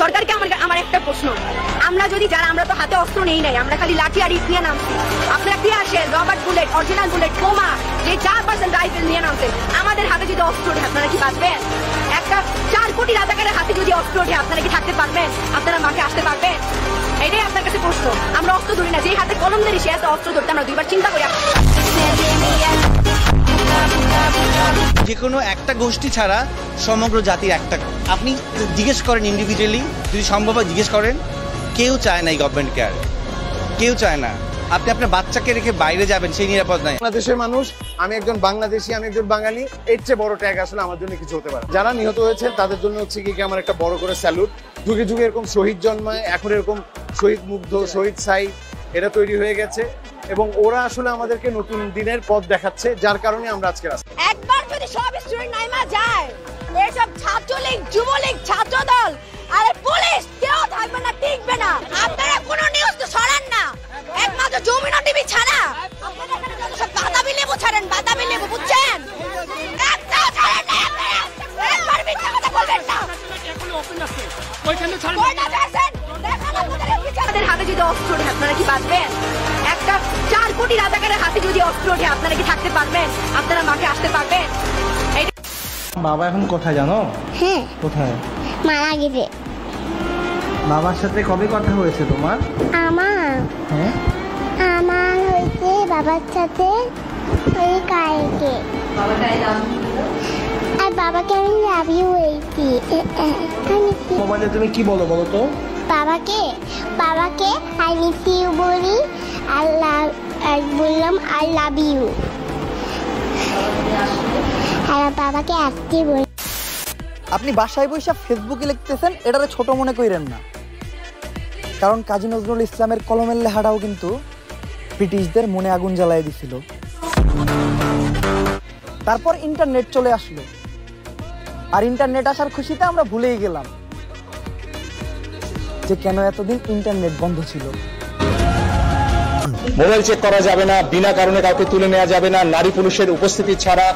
সরকারকে আমার একটা প্রশ্ন, আমরা যদি যারা আমরা তো হাতে অস্ত্র নেই নাই, আমরা খালি লাঠি আর ইট নিয়ে নামছি, আপনারা কি আসেন রবার্ট বুলেট, অরিজিনাল বুলেট, বোমা, যে 4% রাইফেল নিয়ে নামছেন, আমাদের হাতে যদি অস্ত্র ওঠে আপনারা কি বাঁচবেন? একটা 4 কোটি রাজাকারের হাতে যদি অস্ত্র ওঠে আপনারা কি থাকতে পারবেন? আপনারা মাঠে আসতে পারবেন? এটাই আপনার কাছে প্রশ্ন। আমরা অস্ত্র ধরি না, যে হাতে কলম ধরি সে হাতে অস্ত্র ধরতে আমরা দুইবার চিন্তা করি। যে কোনো একটা গোষ্ঠী ছাড়া সমগ্র জাতির একটা, আপনি জিজ্ঞেস করেন ইন্ডিভিজুয়ালি, যদি সম্ভব হয় জিজ্ঞেস করেন, কেউ চায় না এই গভর্নমেন্ট কেয়ার, কেউ চায় না। আপনি আপনার বাচ্চাকে রেখে বাইরে যাবেন, সেই নিরাপদ নাই। বাংলাদেশের মানুষ, আমি একজন বাংলাদেশি, আমি একজন বাঙালি, এর চেয়ে বড় ট্যাগ আসলে আমার জন্য কিছু হতে পারে। যারা নিহত হয়েছেন তাদের জন্য হচ্ছে কি আমার একটা বড় করে স্যালুট। যুগে যুগে এরকম শহীদ জন্মায়, এখন এরকম শহীদ মুগ্ধ, শহীদ সাইড এটা তৈরি হয়ে গেছে এবং ওরা আসলে আমাদেরকে নতুন দিনের পথ দেখাচ্ছে, যার কারণে আমরা আজকে একবার যদি সব স্টুডেন্ট নাইমা যায়, এইসব ছাত্রলীগ, যুবলীগ, ছাত্রদল আর পুলিশ কেউ থাকবে না, টিকবে না। আপনারা কোনো নিউজ তো ছড়ান না, একমাত্র জমিনা টিভি ছাড়া। আপনারা এখানে যত সব বাতাবি লেবু ছাড়েন, বাতাবি লেবু, বুঝছেন? একটাও ছাড়েন না আপনারা, একবার মিথ্যা কথা বলবেন না। ওইখানে ছাড়েন, দেখেন আপনাদের হাতে যদি অস্ত্র ওঠে আপনারা কি বাঁচবেন? একটা 4 কোটি রাজাকারের হাতে যদি অস্ত্র ওঠে আপনারা কি থাকতে পারবেন? আপনারা মাঠে আসতে পারবেন? বাবা এখন কোথায় জানো? হ্যাঁ, কোথায়? মারা গেছে। বাবার সাথে কবে কথা হয়েছে তোমার? হ্যাঁ, আমার হয়েছে বাবার সাথে ওই কালকে। আর বাবাকে আমি লাভ ইউ বলছি। মোবাইলে তুমি কি বলো বলো তো? বাবাকে আই মিস ইউ বলি, আর বললাম আই লাভ ইউ, আর বাবাকে আসতে বলি। আপনি বাসায় বসে ফেসবুকে লিখতেছেন, এটারে ছোট মনে করেন না, কারণ কাজী নজরুল ইসলামের কলমের লেখাটাও কিন্তু ব্রিটিশদের মনে আগুন জ্বালায় দিছিল। তারপর ইন্টারনেট চলে আসলো, আর ইন্টারনেট আসার খুশিতে আমরা ভুলেই গেলাম যে কেন এতদিন ইন্টারনেট বন্ধ ছিল। মোবাইল চেক করা যাবে না, বিনা কারণে কাউকে তুলে নেওয়া যাবে না, নারী পুরুষের উপস্থিতি ছাড়া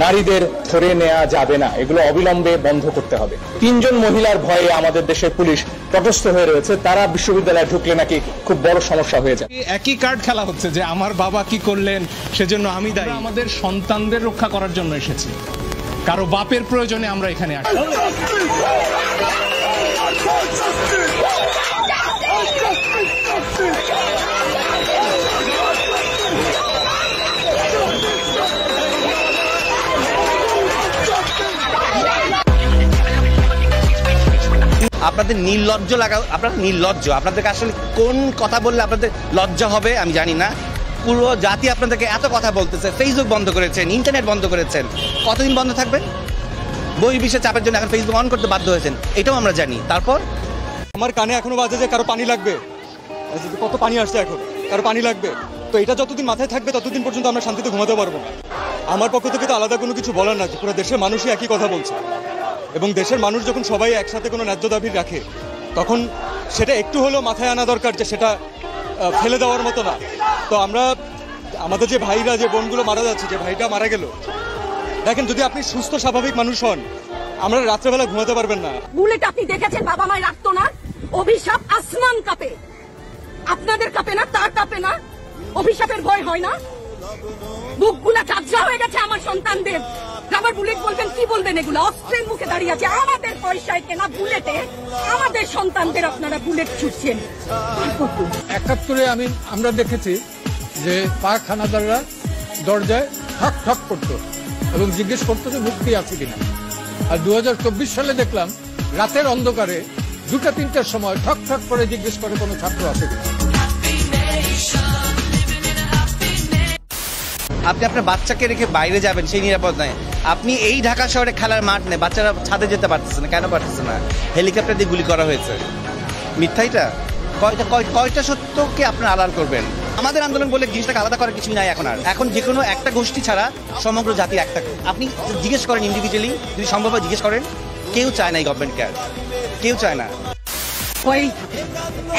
নারীদের ধরে নেওয়া যাবে না, এগুলো অবিলম্বে বন্ধ করতে হবে। 3 জন মহিলার ভয়ে আমাদের দেশের পুলিশ তটস্থ হয়ে রয়েছে, তারা বিশ্ববিদ্যালয়ে ঢুকলে নাকি খুব বড় সমস্যা হয়ে যায়। একই কার্ড খেলা হচ্ছে যে আমার বাবা কি করলেন সেজন্য আমি দায়ী। আমাদের সন্তানদের রক্ষা করার জন্য এসেছি, কারো বাপের প্রয়োজনে আমরা এখানে আসি। আপনাদের নির্লজ্জ লাগাও, আপনারা নির্লজ্জ। আপনাদেরকে আসলে কোন কথা বললে আপনাদের লজ্জা হবে আমি জানি না। পুরো জাতি আপনাদেরকে এত কথা বলতেছে, ফেসবুক বন্ধ করেছেন, ইন্টারনেট বন্ধ করেছেন, কতদিন বন্ধ থাকবেন? বহির্বিশ্বের চাপের জন্য এখন ফেসবুক অন করতে বাধ্য হয়েছেন, এটাও আমরা জানি। তারপর আমার কানে এখনো বাজে যে কারো পানি লাগবে, কত পানি আসছে এখন, কারো পানি লাগবে। তো এটা যতদিন মাথায় থাকবে ততদিন পর্যন্ত আমরা শান্তিতে ঘুমাতে পারবো না। আমার পক্ষ থেকে তো আলাদা কোনো কিছু বলার না, পুরো দেশের মানুষই একই কথা বলছে, এবং দেশের মানুষ যখন সবাই একসাথে কোনো ন্যায্য দাবি রাখে তখন সেটা একটু হলেও মাথায় আনা দরকার যে সেটা ফেলে দেওয়ার মতো না। তো আমরা আমাদের যে ভাইরা, যে বোনগুলো মারা যাচ্ছে, যে ভাইটা মারা গেল, দেখেন যদি আপনি সুস্থ স্বাভাবিক মানুষ হন, আমরা রাত্রেবেলা ঘুমাতে পারবেন না। বুলেট আপনি দেখেছেন বাবা মায় রাখতো না, অভিশাপ আসমান কাঁপে, আপনাদের কাঁপে না? তার কাঁপে না? অভিশাপের ভয় হয় না? বুকগুলা ঝাঁঝরা হয়ে গেছে আমার সন্তানদের। রাবার বুলেট বলবেন, কি বলবেন? এগুলো অস্ত্রের মুখে দাঁড়িয়ে আছে, আমাদের পয়সায় কেনা বুলেটে আমাদের সন্তানদের আপনারা বুলেট ছুটছেন। 71-এ আমরা দেখেছি যে পাক হানাদাররা দরজায় ঠক ঠক করতো এবং জিজ্ঞেস করতো যে মুক্তি আছে কিনা। আর 2024 সালে দেখলাম রাতের অন্ধকারে 2টা-3টার সময় ঠক ঠক করে জিজ্ঞেস করে কোনো ছাত্র আছে কিনা। আপনি আপনার বাচ্চাকে রেখে বাইরে যাবেন, সেই নিরাপদ নয়। আপনি এই ঢাকা শহরে খেলার মাঠ নেই, বাচ্চারা ছাদে যেতে পারতেছে না। কেন পারতেছে না? হেলিকপ্টার দিয়ে গুলি করা হয়েছে। মিথ্যাইটা কয়টা সত্যকে আপনারা আড়াল করবেন? আমাদের আন্দোলন বলে জিনিসটাকে আলাদা করার কিছুই নাই এখন। আর এখন যে কোনো একটা গোষ্ঠী ছাড়া সমগ্র জাতির একটা, আপনি জিজ্ঞেস করেন ইন্ডিভিজুয়ালি, যদি সম্ভব হয় জিজ্ঞেস করেন, কেউ চায় না এই গভর্নমেন্ট কেয়ার, কেউ চায় না। ওই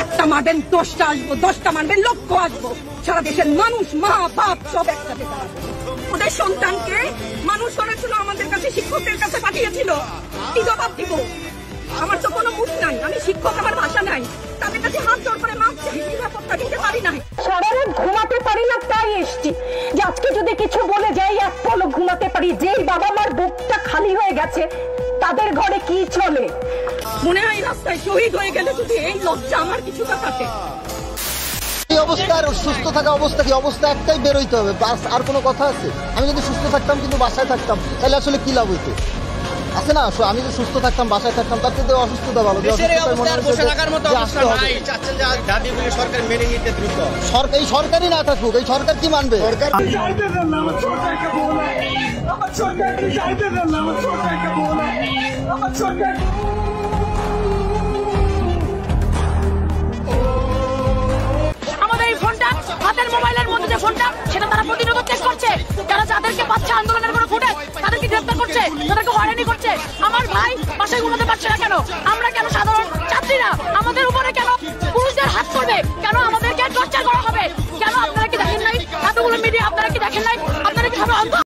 একটা মারবেন 10টা আসবো, 10টা মারবেন লক্ষ আসবো, সারা দেশের মানুষ, মা বাপ সব একসাথে ওদের সন্তানকে মানুষ করার জন্য আমাদের কাছে শিক্ষকদের কাছে পাঠিয়েছিল। কি জবাব দিব? আমার তো কোনো মুখ নাই, আমি শিক্ষক আমার ভাষা নাই, তাদের কাছে হাত জোড় করে মাপ চাই, নিরাপত্তা দিতে পারি না, সারা রাত ঘুমাতে পারি না, তাই এসছি যে আজকে যদি কিছু বলে যাই এক পলক ঘুমাতে পারি। যেই বাবা মার বুকটা খালি হয়ে গেছে তাদের ঘরে কি চলে? মনে হয় রাস্তায় শহীদ হয়ে গেলে যদি এই লজ্জা আমার কিছুটা কাটে। এই অবস্থার সুস্থ থাকা অবস্থা কি? অবস্থা একটাই, বের হইতে হবে, বাস। আর কোনো কথা আছে? আমি যদি সুস্থ থাকতাম কিন্তু বাসায় থাকতাম, তাহলে আসলে কি লাভ হইতো? আছে না, আমি যদি সুস্থ থাকতাম বাসায় থাকতাম, তার থেকে অসুস্থতা ভালো। এই সরকারই না থাকুক, এই সরকার কি মানবে? আমাদের এই ফোনটা, হাতের মোবাইলের মধ্যে যে ফোনটা, সেটা তারা প্রতিনিয়ত চেক করছে। যারা যাদেরকে পাচ্ছে আন্দোলনের কোনো ফুটেজ, তাদেরকে গ্রেফতার করছে, তাদেরকে হয়রানি করছে। আমার ভাই বাসায় ঘুমাতে পারছে না কেন? আমরা কেন সাধারণ ছাত্রীরা, আমাদের উপরে কেন পুরুষদের হাত করবে? কেন আমাদেরকে টর্চার করা হবে? কেন আপনারা কি দেখেন নাই? এতগুলো মিডিয়া আপনারা কি দেখেন নাই? আপনারা কি